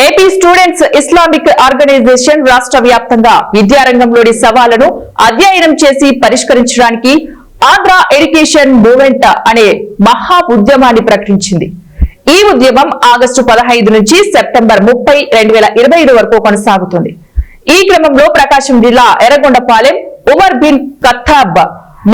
AP students Islamic organisation రాష్ట్ర వ్యాప్తంగా విద్యారంగంలోని సవాళ్లను అధ్యయనం చేసి పరిష్కరించడానికి ఆంధ్ర ఎడ్యుకేషన్ మూవ్మెంట్ అనే మహా ఉద్యమాన్ని ప్రకటించింది. ఈ ఉద్యమం ఆగస్టు 15 నుంచి సెప్టెంబర్ 30, 2025 వరకు కొనసాగుతుంది. ఈ క్రమంలో ప్రకాశం జిల్లా ఎర్రగొండపాలెం ఉమర్ బిన్ ఖత్తాబ్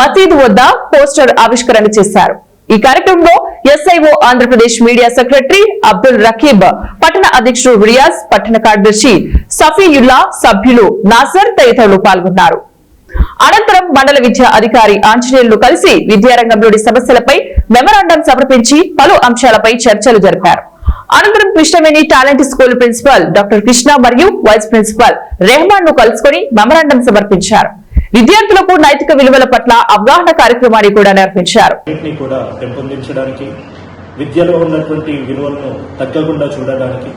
మసీదు వద్ద పోస్టర్ ఆవిష్కరణ చేశారు. ఈ కార్యక్రమంలో SIO Andhra Pradesh media secretary Abdul Raqeeb, పట్టణ అధ్యక్షుడు రియాజ్, పట్టణ కార్యదర్శి సఫీయుల్లా, సభ్యులు నాసర్ తదితరులు పాల్గొన్నారు. అనంతరం మండల విద్యా అధికారి ఆంజనేయులు కలిసి విద్యారంగంలోని సమస్యలపై మెమరాండం సమర్పించి పలు అంశాలపై చర్చలు జరిపారు. అనంతరం Krishnaveni talent school principal doctor Krishna మరియు వైస్ ప్రిన్సిపల్ రెహమాన్ ను కలుసుకుని మెమరాండం సమర్పించారు. విద్యార్థులకు నైతిక విలువల పట్ల అవగాహన కార్యక్రమాన్ని కూడా నిర్వహించారు. విద్యలో ఉన్నటువంటి విలువలను తగ్గకుండా చూడడానికి,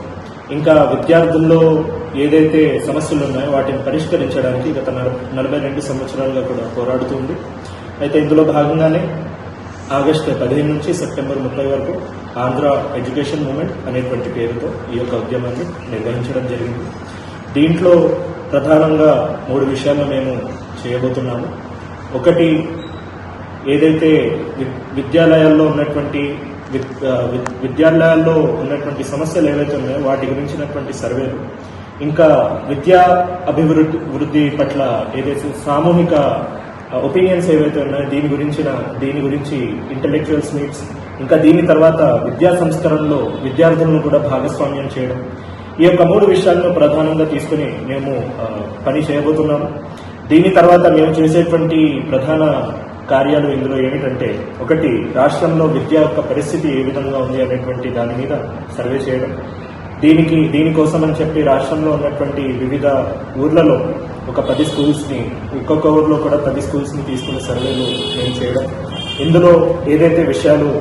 ఇంకా విద్యార్థుల్లో ఏదైతే సమస్యలు ఉన్నాయో వాటిని పరిష్కరించడానికి గత 42 సంవత్సరాలుగా కూడా పోరాడుతుంది. అయితే ఇందులో భాగంగానే ఆగస్టు 15 నుంచి సెప్టెంబర్ 30 వరకు ఆంధ్ర ఎడ్యుకేషన్ మూవ్మెంట్ అనేటువంటి పేరుతో ఈ యొక్క ఉద్యమాన్ని నిర్వహించడం జరిగింది. దీంట్లో ప్రధానంగా 3 విషయాలను మేము చేయబోతున్నాము. ఒకటి, ఏదైతే విద్యాలయాల్లో ఉన్నటువంటి సమస్యలు ఏవైతే ఉన్నాయో వాటి గురించినటువంటి సర్వేలు, ఇంకా విద్యా అభివృద్ధి పట్ల ఏదైతే సామూహిక ఒపీనియన్స్ ఏవైతే ఉన్నాయో దీని గురించి ఇంటెలెక్చువల్స్ మీట్స్, ఇంకా దీని తర్వాత విద్యా సంస్కరణలో విద్యార్థులను కూడా భాగస్వామ్యం చేయడం, ఈ యొక్క 3 విషయాలను ప్రధానంగా తీసుకుని మేము పని చేయబోతున్నాము. దీని తర్వాత మేము చేసేటువంటి ప్రధాన కార్యాలు ఇందులో ఏమిటంటే, ఒకటి, రాష్ట్రంలో విద్య యొక్క పరిస్థితి ఏ విధంగా ఉంది అనేటువంటి దాని మీద సర్వే చేయడం. దీనికోసం అని చెప్పి రాష్ట్రంలో ఉన్నటువంటి వివిధ ఊర్లలో ఒక 10 స్కూల్స్ని, ఒక్కొక్క ఊర్లో కూడా 10 స్కూల్స్ని తీసుకునే సర్వేలు మేము చేయడం. ఇందులో ఏదైతే విషయాలు